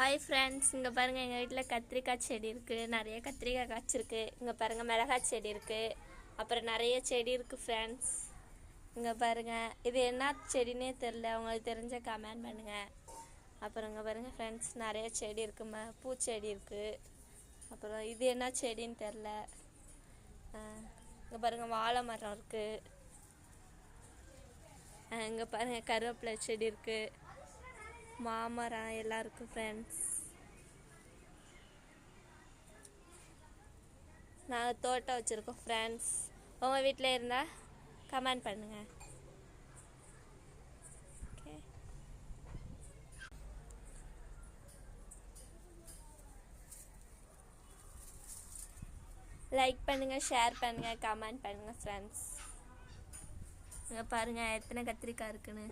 Hi friends, இங்கே பாருங்கள் எங்கள் வீட்டில் கத்திரிக்காய் செடி இருக்குது. நிறைய கத்திரிக்காய் காய்ச்சிருக்கு. இங்கே பாருங்கள் மிளகாய் செடி இருக்குது. அப்புறம் நிறைய செடி இருக்குது ஃப்ரெண்ட்ஸ். இங்கே பாருங்கள் இது என்ன செடினே தெரில, உங்களுக்கு தெரிஞ்ச கமெண்ட் பண்ணுங்கள். அப்புறம் இங்கே பாருங்கள் ஃப்ரெண்ட்ஸ், நிறைய செடி இருக்குமா, பூச்செடி இருக்குது. அப்புறம் இது என்ன செடின்னு தெரில. இங்கே பாருங்கள் வாழை மரம் இருக்குது. இங்கே பாருங்கள் கருவேப்பிலை செடி இருக்குது, மாமரம் எல்லாம் இருக்குது ஃப்ரெண்ட்ஸ். நாங்கள் தோட்டம் வச்சுருக்கோம் ஃப்ரெண்ட்ஸ். உங்கள் வீட்டில் இருந்தால் கமெண்ட் பண்ணுங்கள். ஓகே, லைக் பண்ணுங்கள், ஷேர் பண்ணுங்கள், கமெண்ட் பண்ணுங்கள் ஃப்ரெண்ட்ஸ். இங்கே பாருங்கள் எத்தனை கத்திரிக்காய் இருக்குன்னு.